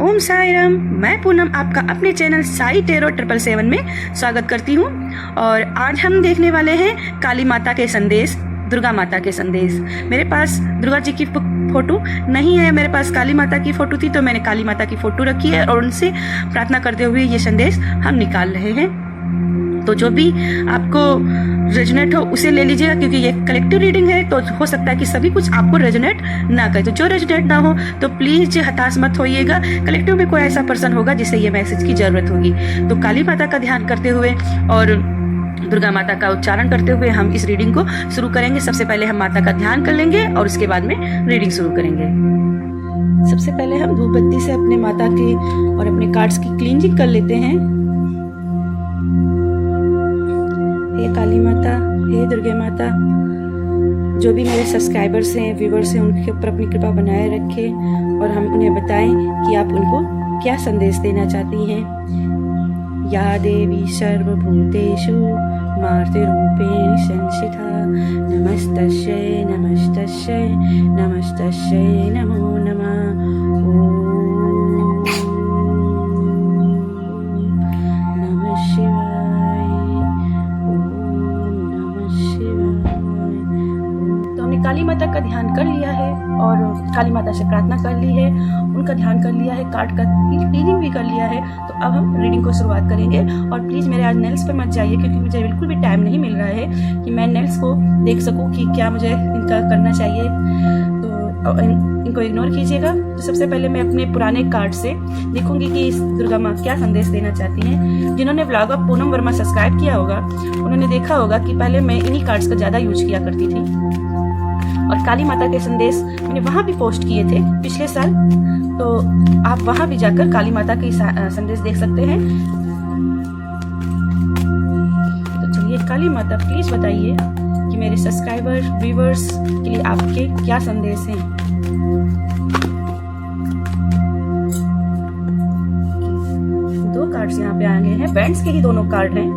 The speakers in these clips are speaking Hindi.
ओम साई राम। मैं पूनम आपका अपने चैनल साई टेरो 777 में स्वागत करती हूँ। और आज हम देखने वाले हैं काली माता के संदेश, दुर्गा माता के संदेश। मेरे पास दुर्गा जी की फोटो नहीं है, मेरे पास काली माता की फोटो थी, तो मैंने काली माता की फोटो रखी है और उनसे प्रार्थना करते हुए ये संदेश हम निकाल रहे हैं। तो जो भी आपको रेजोनेट हो उसे ले लीजिएगा, क्योंकि ये कलेक्टिव रीडिंग है, तो हो सकता है कि सभी कुछ आपको रेजोनेट ना करे। तो जो रेजोनेट ना हो तो प्लीज हताश मत होइएगा। कलेक्टिव में कोई ऐसा पर्सन होगा जिसे ये मैसेज की जरूरत होगी। तो काली माता का ध्यान करते हुए और दुर्गा माता का उच्चारण करते हुए हम इस रीडिंग को शुरू करेंगे। सबसे पहले हम माता का ध्यान कर लेंगे और उसके बाद में रीडिंग शुरू करेंगे। सबसे पहले हम धूप बत्ती से अपने माता के और अपने कार्ड्स की क्लींजिंग कर लेते हैं। हे काली माता, हे दुर्गा माता, जो भी मेरे सब्सक्राइबर्स हैं, व्यूवर्स हैं, उनके ऊपर अपनी कृपा बनाए रखे और हम उन्हें बताएं कि आप उनको क्या संदेश देना चाहती हैं। या देवी सर्वभूतेषु मातृरूपेण संस्थिता नमस्तस्यै नमस्तस्यै नमस्तस्यै नमो नमः। ओम नमः शिवाय, ओम नमः शिवाय। तो हमने काली माता का ध्यान कर लिया है और काली माता से प्रार्थना कर ली है, उनका ध्यान कर लिया है, कार्ड का रीडिंग भी कर लिया है। तो अब हम रीडिंग को शुरुआत करेंगे। और प्लीज़ मेरे आज नेल्स पे मत जाइए, क्योंकि मुझे बिल्कुल भी टाइम नहीं मिल रहा है कि मैं नेल्स को देख सकूं कि क्या मुझे इनका करना चाहिए। तो इनको इग्नोर कीजिएगा। तो सबसे पहले मैं अपने पुराने कार्ड से देखूंगी कि इस दुर्गा माँ क्या संदेश देना चाहती हैं। जिन्होंने vlog of Poonam Verma subscribe किया होगा उन्होंने देखा होगा कि पहले मैं इन्हीं कार्ड्स का ज़्यादा यूज किया करती थी और काली माता के संदेश मैंने वहाँ भी पोस्ट किए थे पिछले साल। तो आप वहां भी जाकर काली माता की संदेश देख सकते हैं। तो चलिए काली माता प्लीज बताइए कि मेरे सब्सक्राइबर व्यूवर्स के लिए आपके क्या संदेश हैं। दो कार्ड्स यहाँ पे आ गए हैं, बैंड्स के ही दोनों कार्ड हैं।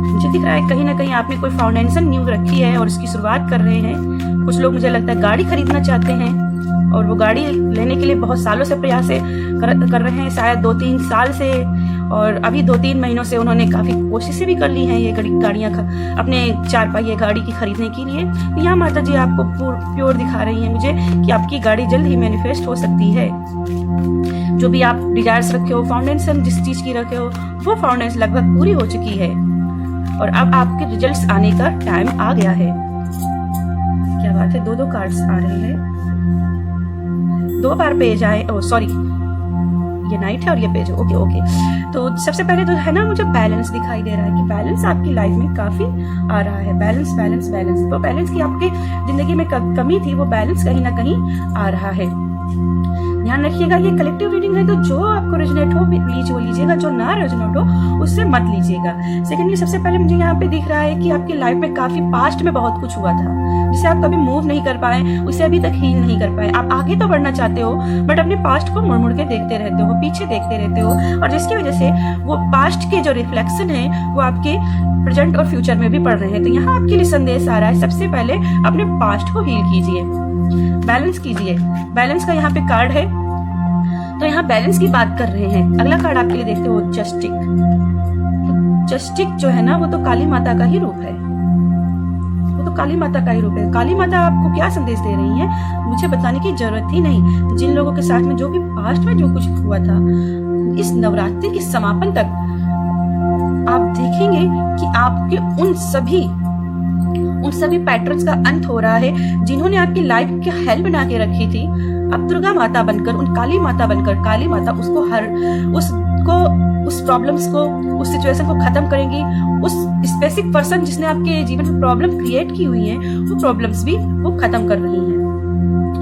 मुझे दिख रहा है कहीं ना कहीं आपने कोई फाउंडेशन न्यू रखी है और उसकी शुरुआत कर रहे हैं। कुछ लोग मुझे लगता है गाड़ी खरीदना चाहते हैं और वो गाड़ी लेने के लिए बहुत सालों से प्रयास कर रहे हैं, शायद 2-3 साल से, और अभी 2-3 महीनों से उन्होंने काफी कोशिशें भी कर ली हैं ये गाड़ियां अपने 4 पहिए गाड़ी की खरीदने के लिए। यहाँ माता जी आपको प्योर दिखा रही हैं मुझे कि आपकी गाड़ी जल्द ही मैनिफेस्ट हो सकती है। जो भी आप डिजायर्स रखे हो, फाउंडेशन जिस चीज की रखे हो, वो फाउंडेशन लगभग पूरी हो चुकी है और अब आपके रिजल्ट्स आने का टाइम आ गया है। क्या बात है, 2 कार्ड्स आ रहे हैं, 2 बार पेज आए। ओ सॉरी, ये नाइट है और ये पेज है। Okay okay. तो सबसे पहले तो है ना, मुझे बैलेंस दिखाई दे रहा है कि बैलेंस आपकी लाइफ में काफी आ रहा है। बैलेंस बैलेंस बैलेंस, तो बैलेंस की आपकी जिंदगी में कमी थी, वो बैलेंस कहीं ना कहीं आ रहा है। ध्यान रखिएगा ये कलेक्टिव रीडिंग है, तो जो आपको रेजोनेट हो प्लीज वो लीजिएगा, जो ना रेजोनेट हो उससे मत लीजिएगा। सेकेंडली सबसे पहले मुझे यहाँ पे दिख रहा है कि आपकी लाइफ में काफी पास्ट में बहुत कुछ हुआ था जिसे आप कभी मूव नहीं कर पाए, उसे अभी तक हील नहीं कर पाए। आप आगे तो बढ़ना चाहते हो बट अपने पास्ट को मुड़ मुड़ के देखते रहते हो, पीछे देखते रहते हो, और जिसकी वजह से वो पास्ट के जो रिफ्लेक्शन है वो आपके प्रेजेंट और फ्यूचर में भी पड़ रहे हैं। तो यहाँ आपके लिए संदेश आ रहा है, सबसे पहले अपने पास्ट को हील कीजिए, बैलेंस कीजिए। बैलेंस का यहाँ पे कार्ड है, तो यहाँ बैलेंस की बात कर रहे हैं। अगला कार्ड आपके लिए देखते हो जस्टिक। जस्टिक जो है ना, वो तो काली माता का ही रूप है, वो तो काली माता का ही रूप है। काली माता आपको क्या संदेश दे रही है मुझे बताने की जरूरत ही नहीं। जिन लोगों के साथ में जो भी पास्ट में जो कुछ हुआ था, इस नवरात्रि के समापन तक आप देखेंगे कि आपके उन सभी पैटर्न्स का अंत हो रहा है जिन्होंने आपकी लाइफ की हेल बना के रखी थी। अब दुर्गा माता बनकर, उन काली माता बनकर, काली माता उस प्रॉब्लम्स को, उस सिचुएशन को खत्म करेंगी। उस स्पेसिफिक पर्सन जिसने आपके जीवन में प्रॉब्लम क्रिएट की हुई है, वो प्रॉब्लम्स भी वो खत्म कर रही है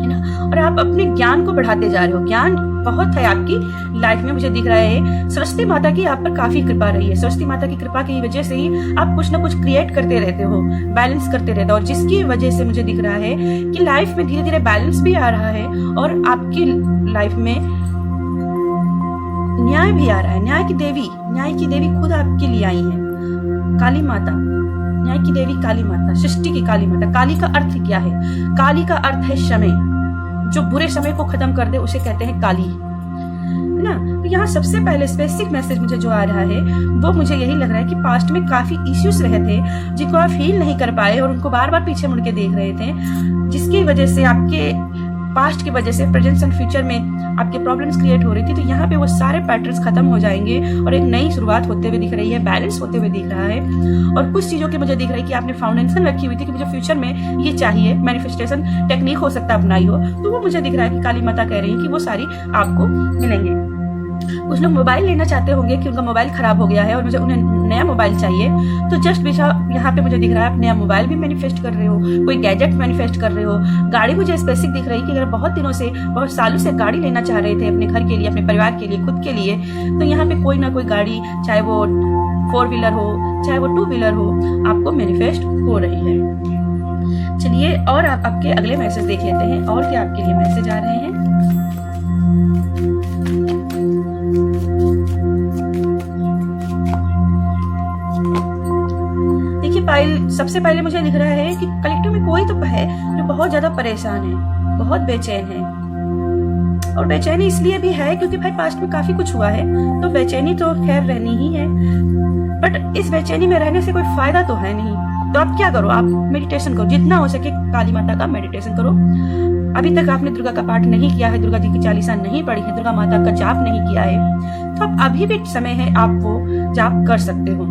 ना। और आप अपने ज्ञान को बढ़ाते जा रहे हो, ज्ञान बहुत है आपकी लाइफ में, मुझे दिख रहा है। सरस्वती माता की आप पर काफी कृपा रही है। सरस्वती माता की कृपा की वजह से ही आप कुछ ना कुछ क्रिएट करते रहते हो, बैलेंस करते रहते हो, और जिसकी वजह से मुझे दिख रहा है कि लाइफ में धीरे धीरे बैलेंस भी आ रहा है और आपकी लाइफ में न्याय भी आ रहा है। न्याय की देवी खुद आपके लिए आई है, काली माता। न्याय की देवी काली माता, सृष्टि की काली माता। काली का अर्थ क्या है? काली का अर्थ है समय। जो बुरे समय को खत्म कर दे उसे कहते हैं काली, है ना। तो यहाँ सबसे पहले स्पेसिफिक मैसेज मुझे जो आ रहा है वो मुझे यही लग रहा है कि पास्ट में काफी इश्यूज रहे थे जिनको आप हील नहीं कर पाए और उनको बार बार पीछे मुड़ के देख रहे थे, जिसकी वजह से आपके पास्ट की वजह से प्रेजेंट एंड फ्यूचर में आपके प्रॉब्लम्स क्रिएट हो रही थी। तो यहाँ पे वो सारे पैटर्न्स खत्म हो जाएंगे और एक नई शुरुआत होते हुए दिख रही है, बैलेंस होते हुए दिख रहा है। और कुछ चीजों की मुझे दिख रही है कि आपने फाउंडेशन रखी हुई थी कि मुझे फ्यूचर में ये चाहिए, मैनिफेस्टेशन टेक्निक हो सकता है अपनाई हो, तो वो मुझे दिख रहा है कि काली माता कह रही है कि वो सारी आपको मिलेंगे। कुछ लोग मोबाइल लेना चाहते होंगे कि उनका मोबाइल खराब हो गया है और मुझे उन्हें नया मोबाइल चाहिए, तो जस्ट यहाँ पे मुझे दिख रहा है आप नया मोबाइल भी मैनिफेस्ट कर रहे हो, कोई गैजेट मैनिफेस्ट कर रहे हो। गाड़ी मुझे स्पेसिफिक दिख रही है कि अगर बहुत दिनों से, बहुत सालों से गाड़ी लेना चाह रहे थे अपने घर के लिए, अपने परिवार के लिए, खुद के लिए, तो यहाँ पे कोई ना कोई गाड़ी, चाहे वो 4 व्हीलर हो चाहे वो 2 व्हीलर हो, आपको मैनिफेस्ट हो रही है। चलिए और आप आपके अगले मैसेज देख लेते हैं और क्या आपके लिए मैसेज आ रहे हैं। सबसे पहले मुझे दिख रहा है कि कलेक्टिव में कोई तो है जो बहुत ज्यादा परेशान है, बहुत बेचैन है। और बेचैनी इसलिए भी है क्योंकि भाई पास्ट में काफी कुछ हुआ है, तो बेचैनी तो खैर रहनी ही है, बट इस बेचैनी में रहने से कोई फायदा तो है नहीं। तो आप क्या करो, आप मेडिटेशन करो, जितना हो सके काली माता का मेडिटेशन करो। अभी तक आपने दुर्गा का पाठ नहीं किया है, दुर्गा जी की चालीसा नहीं पढ़ी है, दुर्गा माता का जाप नहीं किया है, तो आप अभी भी समय है, आप वो जाप कर सकते हो,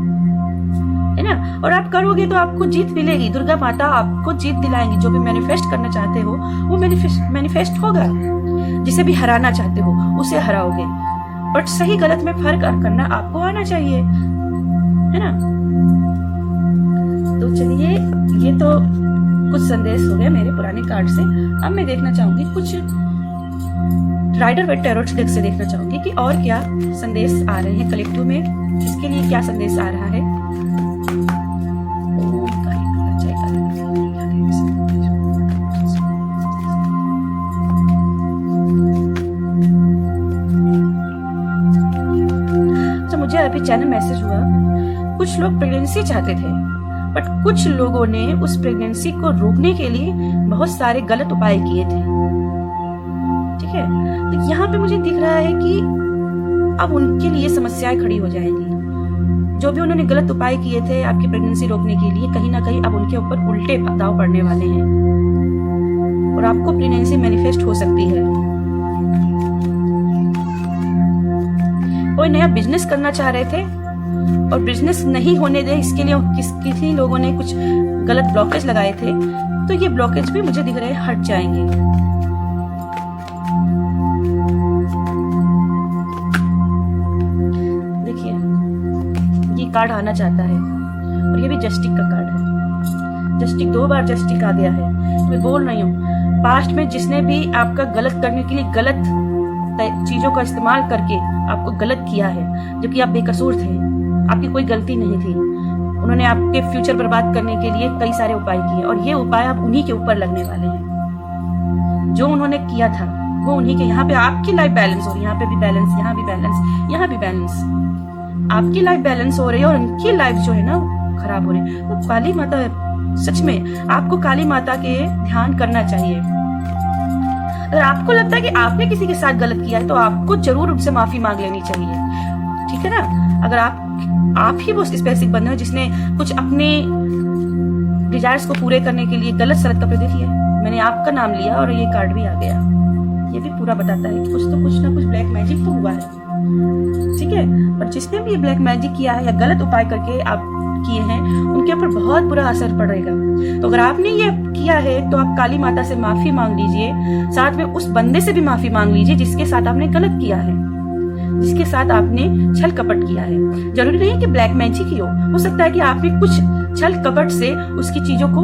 है ना। और आप करोगे तो आपको जीत मिलेगी, दुर्गा माता आपको जीत दिलाएंगी। जो भी मैनिफेस्ट करना चाहते हो वो मैनिफेस्ट होगा, जिसे भी हराना चाहते हो उसे हराओगे, बट सही गलत में फर्क करना आपको आना चाहिए, है ना। तो चलिए, ये तो कुछ संदेश हो गया मेरे पुराने कार्ड से। अब मैं देखना चाहूंगी कुछ राइडर वेट टैरोट डेक से देखना चाहूंगी कि और क्या संदेश आ रहे हैं कलेक्टिव में, इसके लिए क्या संदेश आ रहा है। मुझे अभी चैनल मैसेज हुआ, कुछ लोग प्रेगनेंसी चाहते थे, बट कुछ लोगों ने उस प्रेगनेंसी को रोकने के लिए बहुत सारे गलत उपाय किए थे, ठीक है। तो यहाँ पे मुझे दिख रहा है कि अब उनके लिए समस्याएं खड़ी हो जाएंगी। जो भी उन्होंने गलत उपाय किए थे आपकी प्रेगनेंसी रोकने के लिए, कहीं ना कहीं अब उनके ऊपर उल्टे दाव पड़ने वाले हैं और आपको प्रेगनेंसी मैनिफेस्ट हो सकती है। कोई नया बिजनेस करना चाह रहे थे और बिजनेस नहीं होने दे, इसके लिए किसी लोगों ने कुछ गलत ब्लॉकेज लगाए थे, तो ये ब्लॉकेज भी मुझे दिख रहे हैं हट जाएंगे। देखिए, ये कार्ड आना चाहता है और ये भी जस्टिक का कार्ड है। जस्टिक 2 बार जस्टिक आ गया है। मैं बोल रही हूँ, पास्ट में जिसने भी आपका गलत करने के लिए गलत चीजों का इस्तेमाल करके आपको गलत किया है, जबकि आप बेकसूर थे, आपकी कोई गलती नहीं थी, उन्होंने आपके फ्यूचर बर्बाद करने के लिए कई सारे उपाय किए और ये उपाय अब उन्हीं के ऊपर लगने वाले हैं। जो उन्होंने किया था वो उन्हीं के, यहाँ पे आपकी लाइफ बैलेंस हो रही है, यहाँ पे भी बैलेंस, यहाँ भी बैलेंस, यहाँ भी बैलेंस, आपकी लाइफ बैलेंस हो रही है और उनकी लाइफ जो है ना खराब हो रही है। तो काली माता, सच में आपको काली माता के ध्यान करना चाहिए। अगर आपको लगता है कि आपने किसी के साथ गलत किया है तो आपको जरूर उनसे माफी मांग लेनी चाहिए, ठीक है ना। अगर आप ही वो स्पेसिफिक बंदे हो जिसने कुछ अपने डिजायर्स को पूरे करने के लिए गलत शर्त कपड़े देखिए, मैंने आपका नाम लिया और ये कार्ड भी आ गया, ये भी पूरा बताता है कि कुछ ना कुछ ब्लैक मैजिक तो हुआ है, ठीक है। पर जिसने भी ये ब्लैक मैजिक किया है या गलत उपाय करके आप किए हैं, उनके ऊपर बहुत बुरा असर पड़ेगा। तो अगर आपने ये किया है तो आप काली माता से माफी मांग लीजिए, साथ में उस बंदे से भी माफी मांग लीजिए जिसके साथ आपने गलत किया है, जिसके साथ आपने छल कपट किया है। जरूरी नहीं है कि ब्लैक मैजिक ही हो सकता है कि आपने कुछ छल कपट से उसकी चीजों को,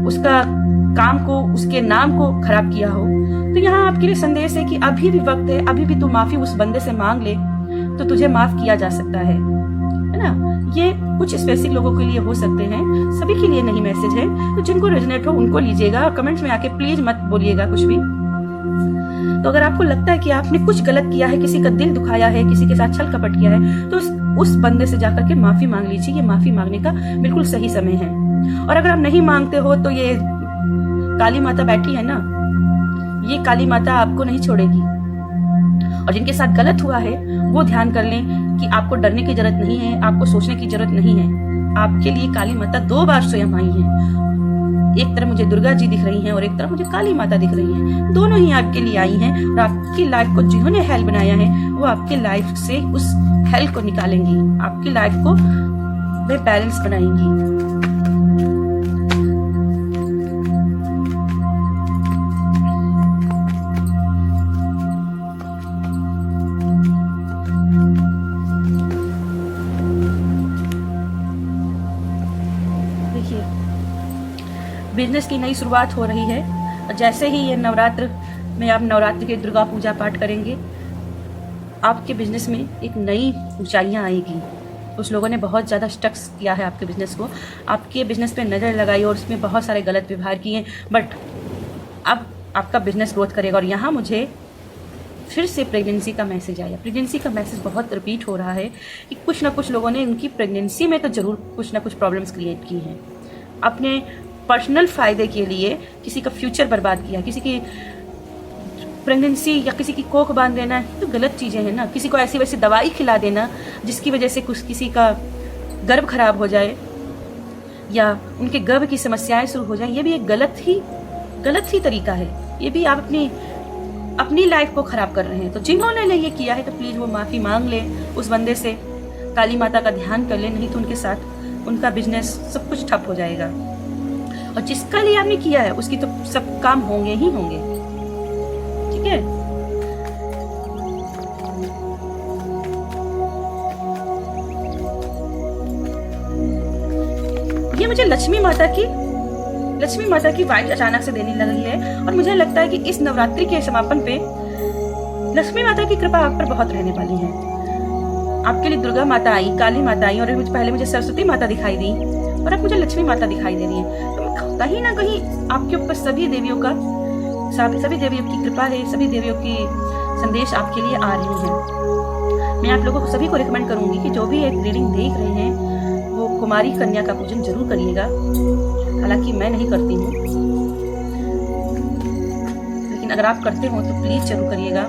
उसका काम को, उसके नाम को खराब किया हो। तो यहाँ आपके लिए संदेश है कि अभी भी वक्त है, अभी भी तू माफी उस बंदे से मांग ले तो तुझे माफ किया जा सकता है ना। ये कुछ स्पेसिफिक लोगों के लिए हो सकते हैं, सभी के लिए नहीं मैसेज है। तो जिनको रेजोनेट हो उनको लीजिएगा और कमेंट्स में आके प्लीज मत बोलिएगा कुछ भी। तो अगर आपको लगता है कि आपने कुछ गलत किया है, किसी का दिल दुखाया है, किसी के साथ छल कपट किया है, तो उस बंदे से जाकर के माफी मांग लीजिए। ये माफी मांगने का बिल्कुल सही समय है। और अगर आप नहीं मांगते हो तो ये काली माता बैठी है ना, ये काली माता आपको नहीं छोड़ेगी। और जिनके साथ गलत हुआ है वो ध्यान कर लें कि आपको डरने की जरूरत नहीं है, आपको सोचने की जरूरत नहीं है। आपके लिए काली माता 2 बार स्वयं आई है। एक तरफ मुझे दुर्गा जी दिख रही हैं और एक तरफ मुझे काली माता दिख रही हैं। दोनों ही आपके लिए आई हैं और आपकी लाइफ को जिन्होंने हेल बनाया है वो आपके लाइफ से उस हेल को निकालेंगी, आपकी लाइफ को वे बैलेंस बनाएंगी। बिजनेस की नई शुरुआत हो रही है। जैसे ही ये नवरात्र में आप नवरात्रि के दुर्गा पूजा पाठ करेंगे, आपके बिजनेस में एक नई ऊंचाइयां आएगी। कुछ लोगों ने बहुत ज़्यादा स्टक्स किया है आपके बिजनेस को, आपके बिजनेस पे नज़र लगाई और उसमें बहुत सारे गलत व्यवहार किए, बट अब आपका बिजनेस ग्रोथ करेगा। और यहाँ मुझे फिर से प्रेगनेंसी का मैसेज आया। प्रेगनेंसी का मैसेज बहुत रिपीट हो रहा है कि कुछ ना कुछ लोगों ने उनकी प्रेगनेंसी में तो ज़रूर कुछ ना कुछ प्रॉब्लम्स क्रिएट की हैं, अपने पर्सनल फ़ायदे के लिए किसी का फ्यूचर बर्बाद किया, किसी की प्रेगनेंसी या किसी की कोख बांध देना, तो गलत चीज़ें हैं ना। किसी को ऐसी वैसी दवाई खिला देना जिसकी वजह से कुछ किसी का गर्भ खराब हो जाए या उनके गर्भ की समस्याएं शुरू हो जाए, ये भी एक गलत ही तरीका है। ये भी आप अपनी लाइफ को ख़राब कर रहे हैं। तो जिन्होंने ये किया है तो प्लीज़ वो माफ़ी मांग ले उस बंदे से, काली माता का ध्यान कर ले, नहीं तो उनके साथ उनका बिजनेस सब कुछ ठप हो जाएगा। और जिसका लिए आपने किया है उसकी तो सब काम होंगे ही होंगे, ठीक है। ये मुझे लक्ष्मी माता की वाइब अचानक से देने लगी है और मुझे लगता है कि इस नवरात्रि के समापन पे लक्ष्मी माता की कृपा आप पर बहुत रहने वाली है। आपके लिए दुर्गा माता आई, काली माता आई और पहले मुझे सरस्वती माता दिखाई दी और अब मुझे लक्ष्मी माता दिखाई दे रही है। तो कहीं ना कहीं आपके ऊपर सभी देवियों की कृपा है, सभी देवियों की संदेश आपके लिए आ रही है। मैं आप लोगों को सभी को रिकमेंड करूंगी कि जो भी एक रीडिंग देख रहे हैं वो कुमारी कन्या का पूजन जरूर करिएगा। हालांकि मैं नहीं करती हूँ, लेकिन अगर आप करते हो तो प्लीज जरूर करिएगा।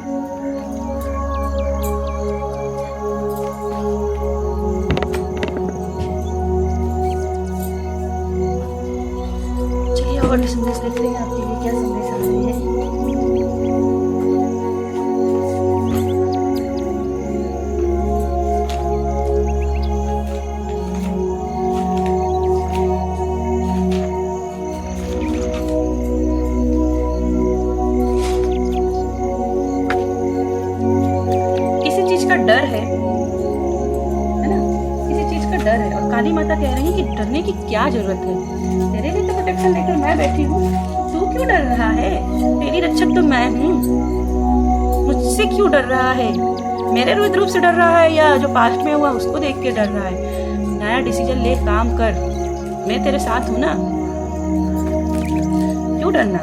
चलिए और भी संदेश देखते हैं आपके लिए क्या संदेश आ रहे हैं। डर है ना, किसी चीज का डर है और काली माता कह रही है कि डरने की क्या जरूरत है, तेरे लिए तो प्रोटेक्शन लेकर मैं बैठी हूँ, तू क्यों डर रहा है, तेरी रक्षक तो मैं हूँ, मुझसे क्यों डर रहा है, मेरे रुद्र रूप से डर रहा है या जो पास्ट में हुआ उसको देख के डर रहा है। नया डिसीजन ले, काम कर, मैं तेरे साथ हूँ ना, क्यों डरना।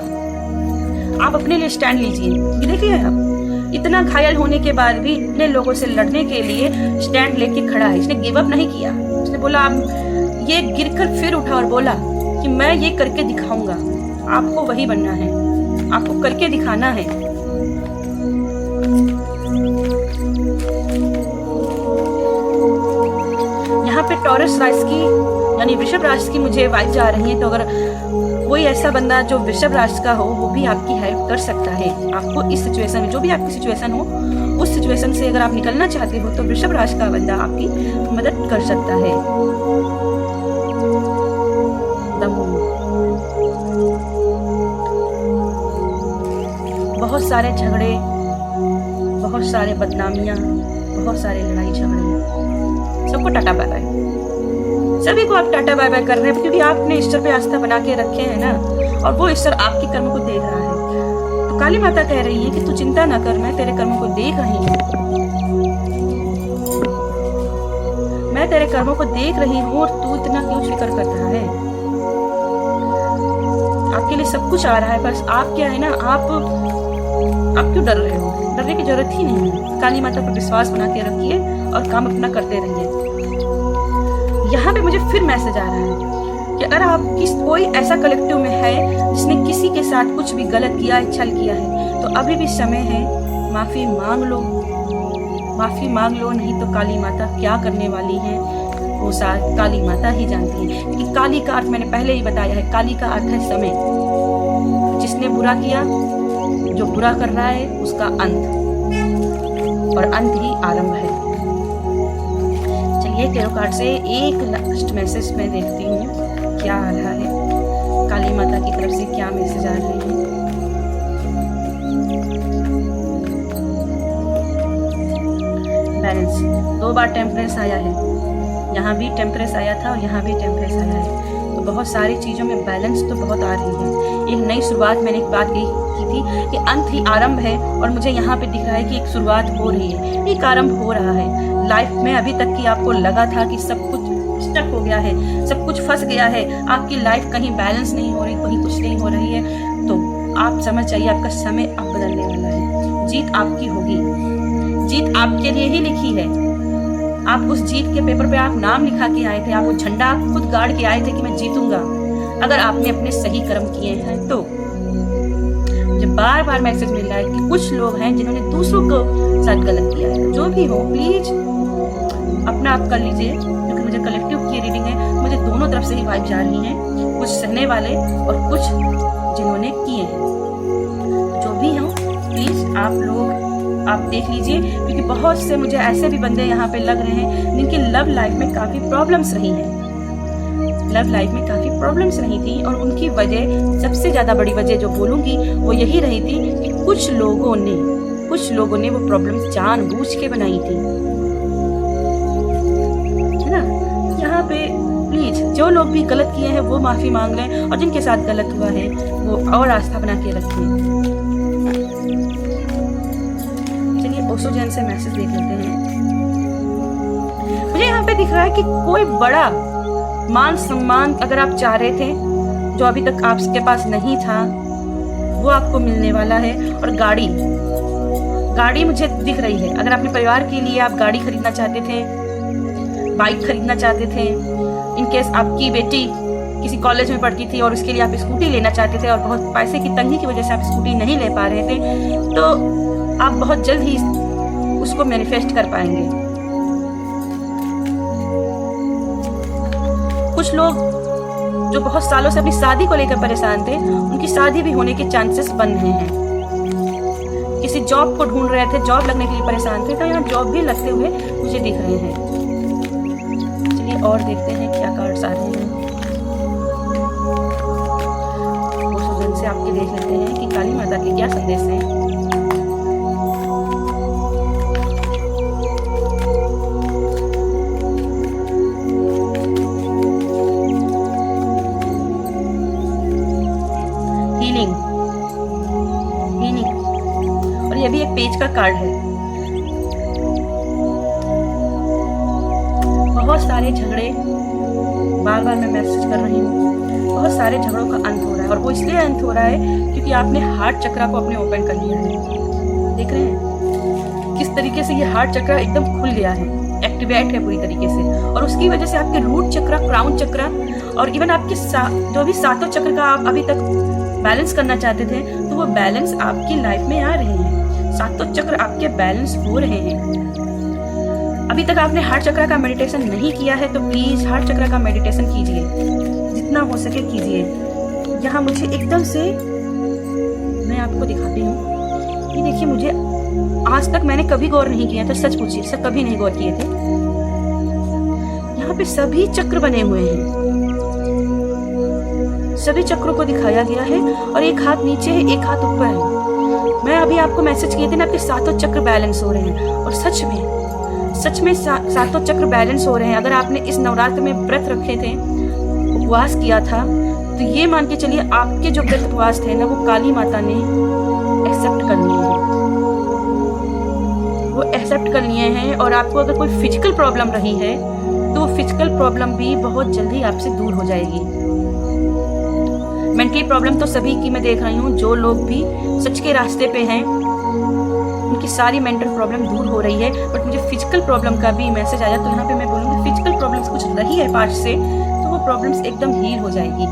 आप अपने लिए स्टैंड लीजिए। देखिए आप इतना घायल होने के बाद भी इतने लोगों से लड़ने के लिए स्टैंड लेके खड़ा है। इसने गिव अप नहीं किया। उसने बोला, आप ये गिरकर फिर उठा और बोला कि मैं ये करके दिखाऊंगा। आपको वही बनना है, आपको करके दिखाना है। यहाँ पे टॉरस राशि की यानी वृषभ राशि की मुझे वाइब जा रही है। तो अगर कोई ऐसा बंदा जो वृषभ राशि का हो वो भी आपकी हेल्प कर सकता है। आपको इस सिचुएशन में, जो भी आपकी सिचुएशन हो, उस सिचुएशन से अगर आप निकलना चाहते हो तो वृषभ राशि का बंदा आपकी मदद कर सकता है। बहुत सारे झगड़े, बहुत सारे बदनामियां, बहुत सारे लड़ाई झगड़े, सबको टाटा बाय बाय। सभी को आप टाटा बाय बाय कर रहे हैं क्योंकि आपने ईश्वर पे आस्था बना के रखे हैं ना, और वो ईश्वर आपके कर्म को देख रहा है। तो काली माता कह रही है कि तू चिंता ना कर, मैं तेरे कर्मों को देख रही हूँ, मैं तेरे कर्मों को देख रही हूँ और तू इतना क्यों फिक्र कर रहा है। आपके लिए सब कुछ आ रहा है, बस आप क्या है ना, आप क्यों डर रहे हो। डरने की जरूरत ही नहीं है। काली माता पर विश्वास बना के रखिए और काम अपना करते रहिए। यहाँ पे मुझे फिर मैसेज आ रहा है कि अगर आप कोई ऐसा कलेक्टिव में है जिसने किसी के साथ कुछ भी गलत किया है, छल किया है, तो अभी भी समय है, माफी मांग लो, माफी मांग लो। नहीं तो काली माता क्या करने वाली है वो शायद काली माता ही जानती है। क्योंकि काली का अर्थ मैंने पहले ही बताया है, काली का अर्थ है समय। जिसने बुरा किया, जो बुरा कर रहा है, उसका अंत, और अंत ही आरंभ है। चलिए टैरो कार्ड से एक लास्ट मैसेज मैं देखती हूँ क्या आ रहा है, काली माता की तरफ से क्या मैसेज आ रहे हैं। बैलेंस, 2 बार टेम्परेंस आया है, यहाँ भी टेम्परेंस आया था और यहाँ भी टेम्परेंस आया है। तो बहुत सारी चीज़ों में बैलेंस तो बहुत आ रही है। एक नई शुरुआत, मैंने एक बात की थी कि अंत ही आरंभ है, और मुझे यहाँ पे दिख रहा है कि एक शुरुआत हो रही है, एक आरंभ हो रहा है। लाइफ में अभी तक की आपको लगा था कि सब कुछ स्टक हो गया है, सब कुछ फंस गया है, आपकी लाइफ कहीं बैलेंस नहीं हो रही, कहीं कुछ नहीं हो रही है, तो आप समझ जाइए आपका समय अब बदलने वाला है। जीत आपकी होगी, जीत आपके लिए ही लिखी है। आप उस जीत के पेपर पे आप नाम लिखा के आए थे, आप वो झंडा खुद गाड़ के आए थे कि मैं जीतूंगा, अगर आपने अपने सही कर्म किए हैं तो। मुझे बार बार मैसेज मिल रहा है कि कुछ लोग हैं जिन्होंने दूसरों को साथ गलत किया है। जो भी हो, प्लीज अपना आप कर लीजिए, क्योंकि मुझे कलेक्टिव की रीडिंग है, मुझे दोनों तरफ से ही वाइब जा रही हैं, कुछ सहने वाले और कुछ जिन्होंने किए हैं। जो भी हो, प्लीज आप लोग आप देख लीजिए, क्योंकि बहुत से मुझे ऐसे भी बंदे यहाँ पे लग रहे हैं जिनकी लव लाइफ में काफी प्रॉब्लम्स रही हैं, लव लाइफ में काफी प्रॉब्लम्स रही थी, और उनकी वजह, सबसे ज्यादा बड़ी वजह जो बोलूंगी वो यही रही थी कि कुछ लोगों ने वो प्रॉब्लम्स जानबूझ के बनाई थी, है ना। यहाँ पे प्लीज जो लोग भी गलत किए हैं वो माफी मांग लें, और जिनके साथ गलत हुआ है वो और आस्था बना के रखें। ओशो जैन से मैसेज देख लेते हैं। मुझे यहाँ पे दिख रहा है कि कोई बड़ा मान सम्मान अगर आप चाह रहे थे, जो अभी तक आपके पास नहीं था, वो आपको मिलने वाला है। और गाड़ी मुझे दिख रही है। अगर अपने परिवार के लिए आप गाड़ी खरीदना चाहते थे, बाइक खरीदना चाहते थे, इनकेस आपकी बेटी किसी कॉलेज में पढ़ती थी और उसके लिए आप स्कूटी लेना चाहते थे, और बहुत पैसे की तंगी की वजह से आप स्कूटी नहीं ले पा रहे थे, तो आप बहुत जल्द ही उसको मैनिफेस्ट कर पाएंगे। कुछ लोग जो बहुत सालों से अपनी शादी को लेकर परेशान थे, उनकी शादी भी होने के चांसेस बन रहे हैं। किसी जॉब को ढूंढ रहे थे, जॉब लगने के लिए परेशान थे, तो यहाँ जॉब भी लगते हुए मुझे दिख रहे हैं। चलिए और देखते हैं क्या कार्ड्स आ रहे हैं। से आपके देख लेते हैं कि काली माता के क्या संदेश हैं। हीलिंग, और ये भी एक पेज का कार्ड है। बहुत सारे झगड़े, बार बार मैं मैसेज कर रही हूँ, बहुत सारे झगड़ों का अंत हो रहा है, और वो इसलिए अंत हो रहा है क्योंकि आपने हार्ट चक्रा को अपने ओपन कर लिया है। देख रहे हैं किस तरीके से ये हार्ट चक्रा एकदम खुल गया है, एक्टिवेट है पूरी तरीके से, और उसकी वजह से आपके रूट चक्रा, क्राउन चक्रा, और इवन आपके जो भी सातों चक्र का आप अभी तक बैलेंस करना चाहते थे, तो वो बैलेंस आपकी लाइफ में आ रहे हैं। सातों चक्र आपके बैलेंस हो रहे हैं। अभी तक आपने हार्ट चक्र का मेडिटेशन नहीं किया है, तो प्लीज हार्ट चक्र का मेडिटेशन कीजिए, जितना हो सके कीजिए। यहाँ मुझे एकदम से मैं आपको दिखाती हूँ कि देखिए, मुझे आज तक मैंने कभी गौर नहीं किया था, सच पूछिए, सब कभी नहीं गौर किए थे। यहाँ पे सभी चक्र बने हुए हैं, सभी चक्रों को दिखाया गया है, और एक हाथ नीचे है, एक हाथ ऊपर है। मैं अभी आपको मैसेज किए थे ना, आपके सातों चक्र बैलेंस हो रहे हैं, और सच में सातों चक्र बैलेंस हो रहे हैं। अगर आपने इस नवरात्र में व्रत रखे थे, उपवास किया था, तो ये मान के चलिए आपके जो व्रत उपवास थे ना, वो काली माता ने एक्सेप्ट कर लिए हैं, वो एक्सेप्ट कर लिए हैं। और आपको अगर कोई फिजिकल प्रॉब्लम रही है, तो वो फिजिकल प्रॉब्लम भी बहुत जल्दी आपसे दूर हो जाएगी। मेंटली प्रॉब्लम तो सभी की मैं देख रही हूँ, जो लोग भी सच के रास्ते पे हैं, उनकी सारी मेंटल प्रॉब्लम दूर हो रही है। बट मुझे फिजिकल प्रॉब्लम का भी मैसेज आया, तो यहाँ पे मैं बोलूँगी फिजिकल प्रॉब्लम्स कुछ रही है पास्ट से, तो वो प्रॉब्लम्स एकदम हील हो जाएगी।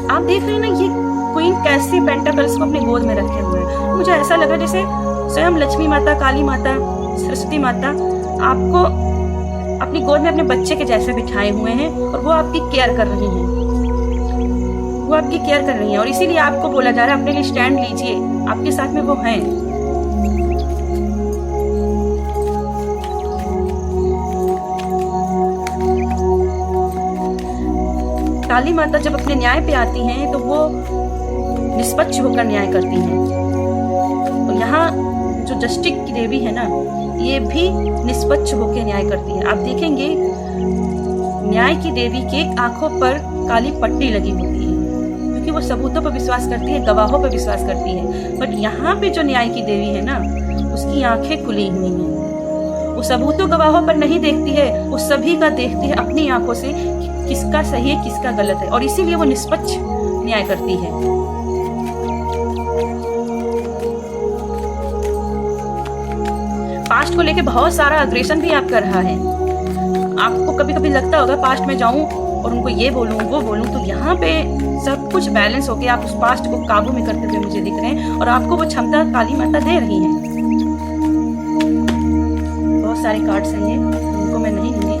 आप देख रहे हैं ना ये क्वीन कैसे पेंटाकल्स को अपने गोद में रखे हुए हैं। मुझे ऐसा लगा जैसे स्वयं लक्ष्मी माता, काली माता, सरस्वती माता आपको अपनी गोद में अपने बच्चे के जैसे बिठाए हुए हैं और वो आपकी केयर कर रही हैं। वो आपकी केयर कर रही हैं और इसीलिए आपको बोला जा रहा है अपने लिए स्टैंड लीजिए, आपके साथ में वो हैं। काली माता जब अपने न्याय पे आती हैं तो वो निष्पक्ष होकर न्याय करती हैं। और यहाँ जो जस्टिस की देवी है ना, ये भी निष्पक्ष होकर न्याय करती है। आप देखेंगे न्याय की देवी के आंखों पर काली पट्टी लगी होती है क्योंकि वो सबूतों पर विश्वास करती है, गवाहों पर विश्वास करती है। बट यहाँ पे जो न्याय की देवी है ना, उसकी आंखें खुली हुई हैं। वो सबूतों गवाहों पर नहीं देखती है, वो सभी का देखती है अपनी आंखों से कि किसका सही है किसका गलत है, और इसीलिए वो निष्पक्ष न्याय करती है। पास्ट को लेके बहुत सारा अग्रेशन भी आप कर रहा है। आपको कभी कभी लगता होगा पास्ट में जाऊं और उनको ये बोलूं वो बोलूं, तो यहाँ पे सब कुछ बैलेंस होके आप उस पास्ट को काबू में करते हुए मुझे दिख रहे हैं और आपको वो क्षमता काली माता दे रही है। बहुत सारे कार्ड्स हैं ये, उनको मैं नहीं लूंगी।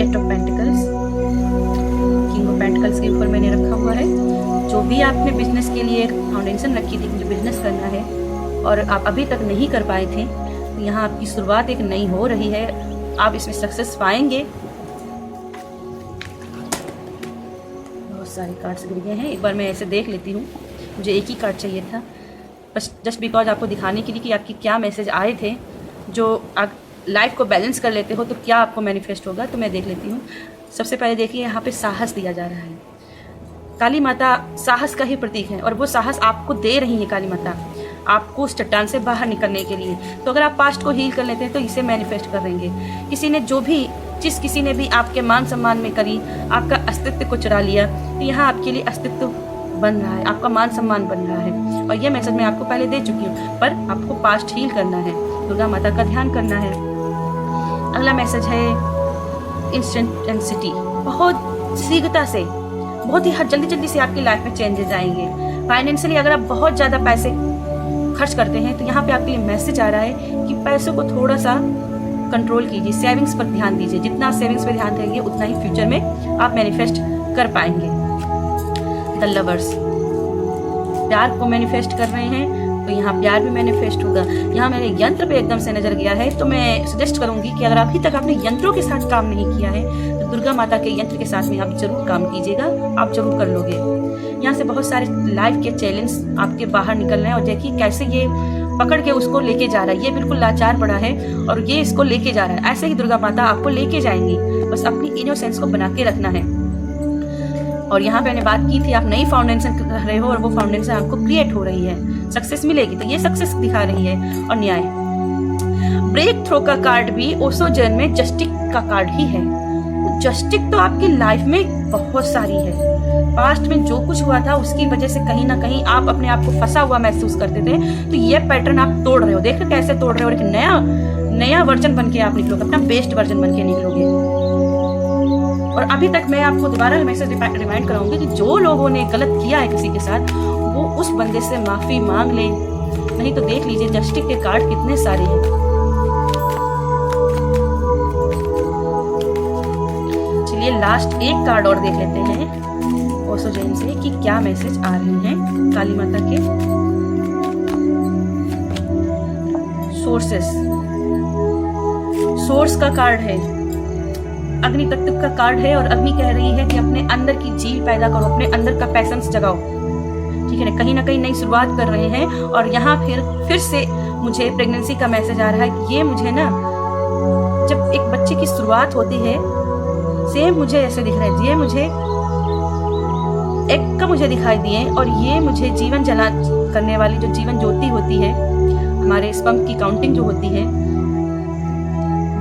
Eight of pentacles, king of pentacles के ऊपर मैंने रखा हुआ है। जो भी आपने बिजनेस के लिए एक फाउंडेशन रखी थी, मुझे बिजनेस करना है और आप अभी तक नहीं कर पाए थे, तो यहाँ आपकी शुरुआत एक नई हो रही है। आप इसमें सक्सेस पाएंगे। बहुत सारे कार्ड्स गिर गए हैं, एक बार मैं ऐसे देख लेती हूँ। मुझे एक ही कार्ड चाहिए था बस, जस्ट बिकॉज आपको दिखाने के लिए कि आपकी क्या मैसेज आए थे। जो आप लाइफ को बैलेंस कर लेते हो तो क्या आपको मैनिफेस्ट होगा, तो मैं देख लेती हूँ। सबसे पहले देखिए यहाँ पे साहस दिया जा रहा है। काली माता साहस का ही प्रतीक है और वो साहस आपको दे रही है काली माता, आपको उस चट्टान से बाहर निकलने के लिए। तो अगर आप पास्ट को हील कर लेते हैं तो इसे मैनिफेस्ट करेंगे। किसी ने जो भी चीज़ किसी ने भी आपके मान सम्मान में करी, आपका अस्तित्व को चुरा लिया, तो यहाँ आपके लिए अस्तित्व बन रहा है, आपका मान सम्मान बन रहा है। और ये मैसेज मैं आपको पहले दे चुकी हूँ, पर आपको पास्ट हील करना है, दुर्गा माता का ध्यान करना है। अगला मैसेज है इंस्टेंटेंसिटी, बहुत शीघ्रता से, बहुत ही जल्दी जल्दी से आपकी लाइफ में चेंजेस आएंगे। फाइनेंशियली अगर आप बहुत ज़्यादा पैसे खर्च करते हैं तो यहाँ पे आपके लिए मैसेज आ रहा है कि पैसों को थोड़ा सा कंट्रोल कीजिए, सेविंग्स पर ध्यान दीजिए। जितना सेविंग्स पर ध्यान देंगे उतना ही फ्यूचर में आप मैनिफेस्ट कर पाएंगे। द लवर्स, प्यार को मैनिफेस्ट कर रहे हैं तो यहाँ प्यार भी मैनिफेस्ट होगा। यहाँ मेरे यंत्र पे एकदम से नजर गया है, तो मैं सजेस्ट करूंगी कि अगर अभी तक आपने यंत्रों के साथ काम नहीं किया है तो दुर्गा माता के यंत्र के साथ में आप जरूर काम कीजिएगा, आप जरूर कर लोगे। यहाँ से बहुत सारे लाइफ के चैलेंज आपके बाहर निकल रहे हैं और देखिए कैसे ये पकड़ के उसको लेके जा रहा है। ये बिल्कुल लाचार पड़ा है और ये इसको लेके जा रहा है। ऐसे ही दुर्गा माता आपको लेके जाएंगी, बस अपनी इनोसेंस को बना के रखना है। और यहाँ पे मैंने बात की थी आप नई फाउंडेशन कर रहे हो और वो फाउंडेशन आपको क्रिएट हो रही है, सक्सेस मिलेगी, तो ये सक्सेस दिखा रही है। और न्याय, ब्रेक थ्रो का कार्ड भी ओशो जैन में जस्टिस का कार्ड ही है। जस्टिस तो आपकी लाइफ में बहुत सारी है। पास्ट में जो कुछ हुआ था उसकी वजह से कहीं ना कहीं आप अपने आप को फंसा हुआ महसूस करते थे, तो ये पैटर्न आप तोड़ रहे हो। देख रहे कैसे तोड़ रहे हो, एक नया वर्जन बन के आप निकलोगे, अपना बेस्ट वर्जन बन के निकलोगे। और अभी तक मैं आपको दोबारा मैसेज रिमाइंड कराऊंगी कि जो लोगों ने गलत किया है किसी के साथ, वो उस बंदे से माफी मांग ले, नहीं तो देख लीजिए जस्टिस के कार्ड कितने सारे हैं। चलिए लास्ट एक कार्ड और देख लेते हैं ओशो जैन से कि क्या मैसेज आ रहे हैं काली माता के। सोर्सेस, सोर्स का कार्ड है, अग्नि तत्व का कार्ड है और अग्नि कह रही है कि अपने अंदर की जीव पैदा करो, अपने अंदर का पैशंस जगाओ। ठीक है ना, कहीं नई शुरुआत कर रहे हैं। और यहाँ फिर से मुझे प्रेगनेंसी का मैसेज आ रहा है कि ये मुझे ना, जब एक बच्चे की शुरुआत होती है, सेम मुझे ऐसे दिख रहा है, ये मुझे एक का मुझे दिखाई दिए और ये मुझे जीवन जला करने वाली जो जीवन ज्योति होती है, हमारे स्पर्म की काउंटिंग जो होती है,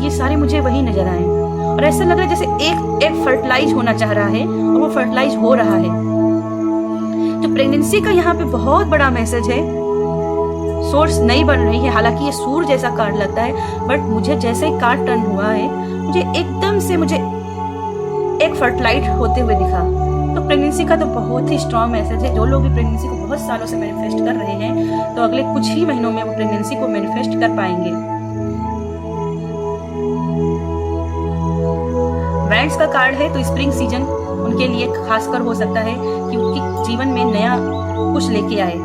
ये सारे मुझे वही नजर आए। और ऐसा लग रहा है जैसे एक फर्टिलाइज होना चाह रहा है और वो फर्टिलाइज हो रहा है। तो प्रेगनेंसी का यहाँ पे बहुत बड़ा मैसेज है। सोर्स नहीं बन रही है, हालांकि ये सूर जैसा कार्ड लगता है, बट मुझे जैसे ही कार्ड टर्न हुआ है मुझे एकदम से एक फर्टिलाइज होते हुए दिखा। तो प्रेगनेंसी का तो बहुत ही स्ट्रॉन्ग मैसेज है। जो लोग भी प्रेगनेंसी को बहुत सालों से मैनिफेस्ट कर रहे हैं तो अगले कुछ ही महीनों में वो प्रेगनेंसी को मैनिफेस्ट कर पाएंगे। वैंड्स का कार्ड है, तो स्प्रिंग सीजन उनके लिए खासकर हो सकता है कि उनके जीवन में नया कुछ लेके आए।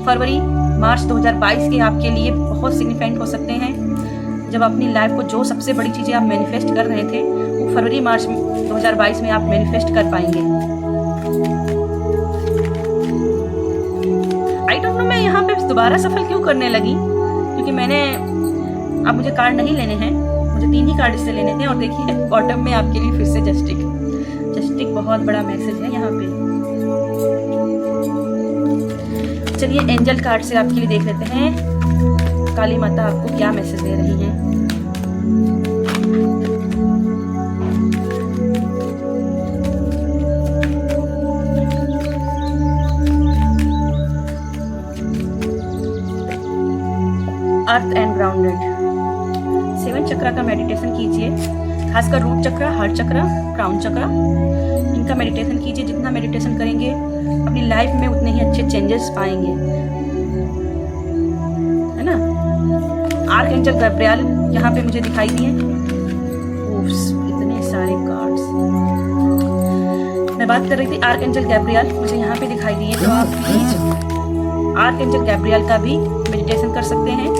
फरवरी मार्च 2022 के आपके लिए बहुत सिग्निफिकेंट हो सकते हैं। जब अपनी लाइफ को जो सबसे बड़ी चीजें आप मैनिफेस्ट कर रहे थे वो फरवरी मार्च 2022 में आप मैनिफेस्ट कर पाएंगे। आई डोंट नो मैं यहाँ पे दोबारा सफल क्यों करने लगी, क्योंकि अब मुझे कार्ड नहीं लेने हैं, मुझे 3 ही कार्ड इससे लेने थे। और देखिए बॉटम में आपके लिए फिर से जस्टिक बहुत बड़ा मैसेज है यहाँ पे। चलिए एंजल कार्ड से आपके लिए देख लेते हैं काली माता आपको क्या मैसेज दे रही हैं। अर्थ एंड ग्राउंडेड 7 चक्रा का मेडिटेशन कीजिए, खासकर रूट चक्रा, हार्ट चक्रा, क्राउन चक्रा, इनका मेडिटेशन कीजिए। जितना मेडिटेशन करेंगे अपनी लाइफ में उतने ही अच्छे चेंजेस पाएंगे, है ना। आर्कएंजल गैब्रियल यहाँ पे मुझे दिखाई दिए। इतने सारे कार्ड्स, मैं बात कर रही थी आर्कएंजल गैब्रियल, मुझे यहाँ पे दिखाई दिए। तो आप प्लीज आर्कएंजल गैब्रियल का भी मेडिटेशन कर सकते हैं।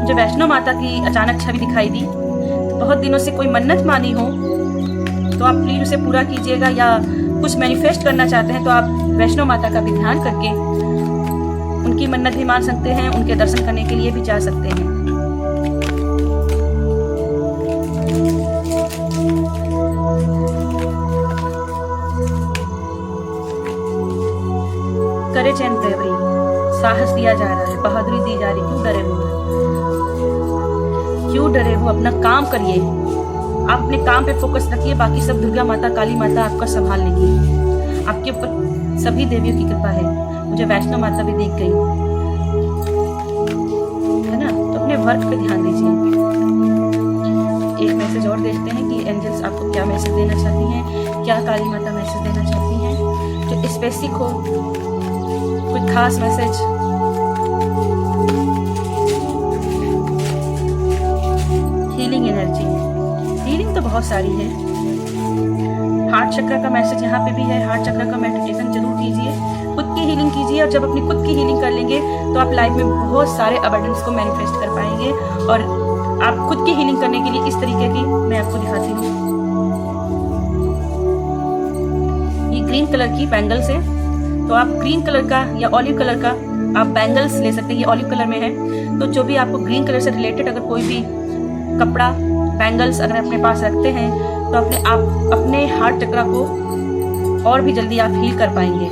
मुझे वैष्णो माता की अचानक छवि दिखाई दी। तो बहुत दिनों से कोई मन्नत मानी हो तो आप प्लीज उसे पूरा कीजिएगा, या कुछ मैनिफेस्ट करना चाहते हैं तो आप वैष्णो माता का भी ध्यान करके उनकी मन्नत भी मान सकते हैं, उनके दर्शन करने के लिए भी जा सकते हैं। करेज एंड ब्रेवरी, साहस दिया जा रहा है, बहादुरी दी जा रही। क्यों डरे हो, अपना काम करिए, आप अपने काम पे फोकस रखिए, बाकी सब दुर्गा माता, काली माता आपका संभाल लेंगी। आपके ऊपर सभी देवियों की कृपा है। मुझे वैष्णो माता भी दिख गई, है ना। तो अपने वर्क पे ध्यान दीजिए। एक मैसेज और देखते हैं कि एंजल्स आपको क्या मैसेज देना चाहती हैं, क्या काली माता मैसेज देना चाहती हैं, जो स्पेसिफिक हो, कुछ खास मैसेज। हीलिंग एनर्जी, हीलिंग तो बहुत सारी है। हार्ट चक्र का मैसेज यहाँ पे भी है। हार्ट चक्र का मेडिटेशन जरूर कीजिए, खुद की हीलिंग कीजिए। और जब अपनी खुद की हीलिंग कर लेंगे तो आप लाइफ में बहुत सारे अबंडेंस को मैनिफेस्ट कर पाएंगे। और आप खुद की हीलिंग करने के लिए इस तरीके की मैं आपको दिखाती हूँ। ये ग्रीन कलर की बैंगल्स है, तो आप ग्रीन कलर का या ऑलिव कलर का आप बैंगल्स ले सकते हैं। ये ऑलिव कलर में है, तो जो भी आपको ग्रीन कलर से रिलेटेड अगर कोई भी कपड़ा, बैंगल्स अगर अपने पास रखते हैं तो आप अपने हार्ट चक्र को और भी जल्दी आप हील कर पाएंगे,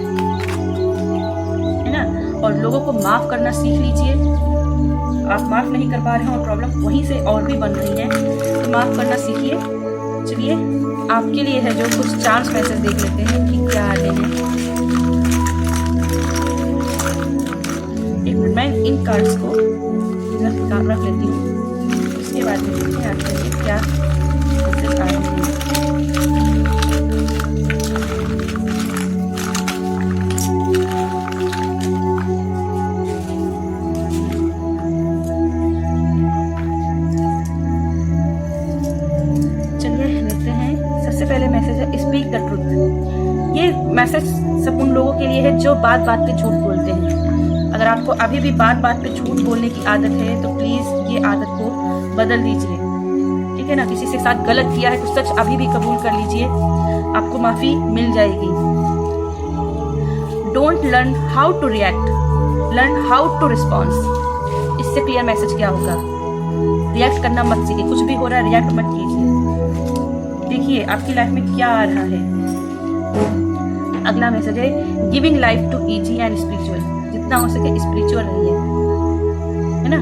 है ना। और लोगों को माफ करना सीख लीजिए। आप माफ नहीं कर पा रहे हैं और प्रॉब्लम वहीं से और भी बन रही है, तो माफ करना सीखिए। चलिए आपके लिए है जो कुछ चांस मैसेज देख लेते हैं कि क्या आते हैं। एक मिनट, मैं इन कार्ड्स को रख लेती हूँ, उसके बाद में देखते हैं आपके लिए क्या मैसेज आ रहे हैं। पहले मैसेज है स्पीक द ट्रूथ। ये मैसेज सब उन लोगों के लिए है जो बात बात पे झूठ बोलते हैं। अगर आपको अभी भी बात बात पे झूठ बोलने की आदत है तो प्लीज ये आदत को बदल दीजिए, ठीक है ना। किसी से साथ गलत किया है तो सच अभी भी कबूल कर लीजिए, आपको माफी मिल जाएगी। Don't learn how to react, learn how to response. इससे क्लियर मैसेज क्या होगा, रिएक्ट करना मत सीखिए। कुछ भी हो रहा है रिएक्ट मत कीजिए। देखिए आपकी लाइफ में क्या आ रहा है। अगला मैसेज है giving life to easy and spiritual, जितना हो सके स्पिरिचुअल रहिए, है ना।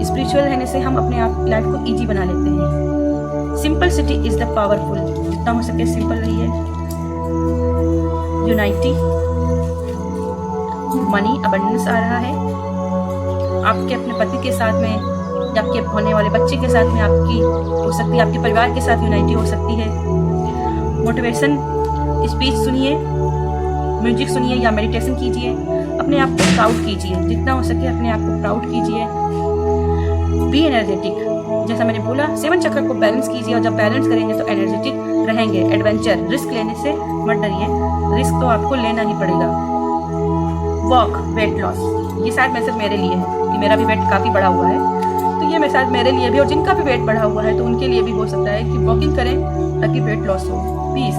स्पिरिचुअल रहने से हम अपने आप लाइफ को इजी बना लेते हैं। सिंपलिसिटी इज द पावरफुल, जितना हो सके सिंपल रहिए। यूनाइटी, मनी अबंडेंस आ रहा है, आपके अपने पति के साथ में या आपके होने वाले बच्चे के साथ में आपकी हो सकती है, आपके परिवार के साथ यूनाइटी हो सकती है। मोटिवेशन स्पीच सुनिए, म्यूजिक सुनिए या मेडिटेशन कीजिए, अपने आप को प्राउड कीजिए, जितना हो सके अपने आप को प्राउड कीजिए। बी एनर्जेटिक, जैसा मैंने बोला 7 चक्र को बैलेंस कीजिए, और जब बैलेंस करेंगे तो एनर्जेटिक रहेंगे। एडवेंचर, रिस्क लेने से मत डरिए, रिस्क तो आपको लेना ही पड़ेगा। वॉक, वेट लॉस, ये शायद मैसेज मेरे लिए है कि मेरा भी वेट काफ़ी बढ़ा हुआ है, तो ये मैसेज मेरे लिए भी, और जिनका भी वेट बढ़ा हुआ है तो उनके लिए भी हो सकता है कि वॉकिंग करें ताकि वेट लॉस हो। पीस,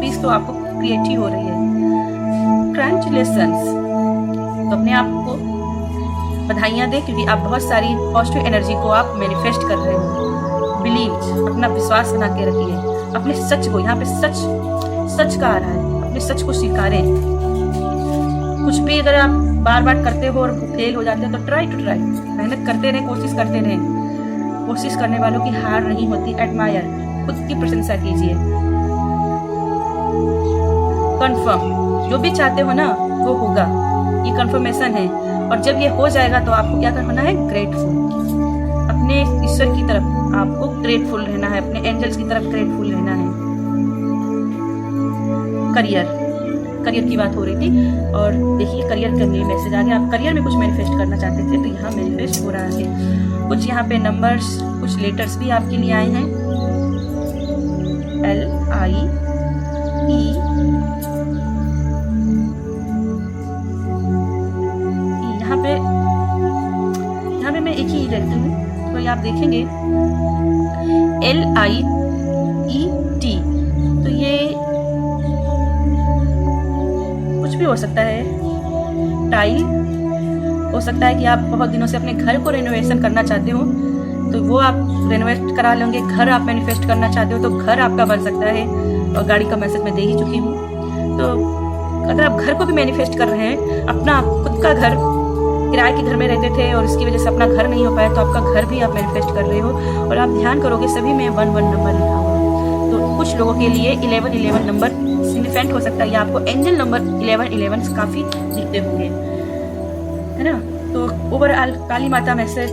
पीस तो आपको क्रिएट ही हो रही है। कंग्रेचुलेशंस, तो अपने आप को बधाइयाँ दें क्योंकि आप बहुत सारी पॉजिटिव एनर्जी को आप मैनिफेस्ट कर रहे हो। बिलीव, अपना विश्वास बना के रखिए, अपने सच को, यहाँ पे सच का आ रहा है, अपने सच को स्वीकारें। कुछ भी अगर आप बार बार करते हो और फेल हो जाते हो तो ट्राई टू ट्राई, मेहनत करते रहें, कोशिश करते रहें। कोशिश करने वालों की हार नहीं होती। एडमायर, खुद की प्रशंसा कीजिए। कंफर्म, जो भी चाहते हो ना वो होगा, ये कंफर्मेशन है, और जब ये हो जाएगा तो आपको क्या करना है, ग्रेटफुल। अपने ईश्वर की तरफ आपको ग्रेटफुल रहना है, अपने एंजल्स की तरफ ग्रेटफुल रहना है। करियर, करियर की बात हो रही थी, और देखिए करियर का लिए मैसेज आ गया। आप करियर में कुछ मैनिफेस्ट करना चाहते थे तो यहाँ मैनिफेस्ट हो रहा है। कुछ यहाँ पे नंबर्स, कुछ लेटर्स भी आपके लिए आए हैं। LIE, यहाँ पे मैं एक ही लेती हूँ, तो ये आप देखेंगे LIET, तो ये कुछ भी हो सकता है। टाइल हो सकता है कि आप बहुत दिनों से अपने घर को रेनोवेशन करना चाहते हो तो वो आप रेनोवेट करा लेंगे। घर आप मैनिफेस्ट करना चाहते हो तो घर आपका बन सकता है, और गाड़ी का मैसेज मैं दे ही चुकी हूँ। तो अगर आप घर को भी मैनिफेस्ट कर रहे हैं, अपना खुद का घर, किराए के घर में रहते थे और इसकी वजह से अपना घर नहीं हो पाया, तो आपका घर भी आप मैनिफेस्ट कर रहे हो। और आप ध्यान करोगे सभी में 11 नंबर लिखा हुआ है, तो कुछ लोगों के लिए 11 नंबर सिग्निफिकेंट हो सकता है, या आपको एंजल नंबर 11 काफ़ी दिखते होंगे, है ना। तो ओवरऑल काली माता मैसेज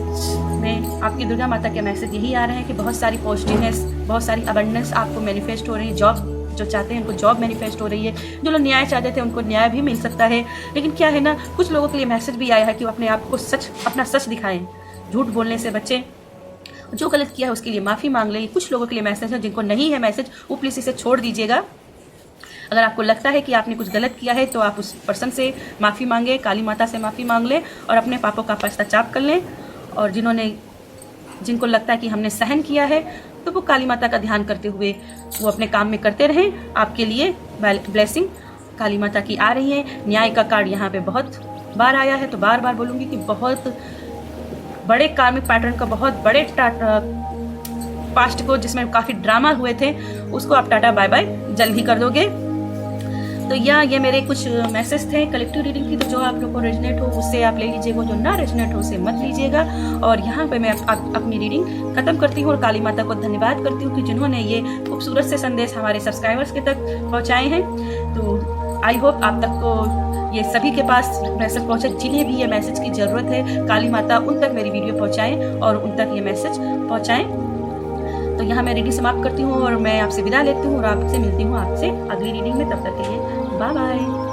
में आपकी दुर्गा माता के मैसेज यही आ रहे हैं कि बहुत सारी पॉजिटिवनेस, बहुत सारी अबंडेंस आपको मैनिफेस्ट हो रही है। जॉब जो चाहते हैं उनको जॉब मैनिफेस्ट हो रही है, जो लोग न्याय चाहते थे उनको न्याय भी मिल सकता है। लेकिन क्या है ना, कुछ लोगों के लिए मैसेज भी आया है कि वो अपने आप को अपना सच दिखाएं, झूठ बोलने से बचें, जो गलत किया है उसके लिए माफ़ी मांग लें। कुछ लोगों के लिए मैसेज है, जिनको नहीं है मैसेज वो प्लीज़ इसे छोड़ दीजिएगा। अगर आपको लगता है कि आपने कुछ गलत किया है तो आप उस पर्सन से माफ़ी मांगें, काली माता से माफ़ी मांग लें और अपने पापों का पश्चाताप कर लें। और जिनको लगता है कि हमने सहन किया है तो वो काली माता का ध्यान करते हुए वो अपने काम में करते रहें। आपके लिए ब्लेसिंग काली माता की आ रही है। न्याय का कार्ड यहाँ पे बहुत बार आया है, तो बार बार बोलूँगी कि बहुत बड़े कार्मिक पैटर्न का, बहुत बड़े पास्ट को जिसमें काफ़ी ड्रामा हुए थे उसको आप टाटा बाय बाय जल्द ही कर दोगे। तो ये मेरे कुछ मैसेज थे कलेक्टिव रीडिंग की, तो जो आप लोग को रेजोनेट हो उससे आप ले लीजिएगा, जो ना रेजोनेट हो उसे मत लीजिएगा। और यहाँ पे मैं अपनी रीडिंग खत्म करती हूँ और काली माता को धन्यवाद करती हूँ कि जिन्होंने ये खूबसूरत से संदेश हमारे सब्सक्राइबर्स के तक पहुँचाए हैं। तो आई होप आप तक को ये सभी के पास मैसेज पहुँचे, जिन्हें भी ये मैसेज की ज़रूरत है काली माता उन तक मेरी वीडियो पहुँचाएँ और उन तक ये मैसेज पहुँचाएँ। तो यहाँ मैं रीडिंग समाप्त करती हूँ और मैं आपसे विदा लेती हूँ और आपसे मिलती हूँ आपसे अगली रीडिंग में। तब तक के लिए बाय बाय।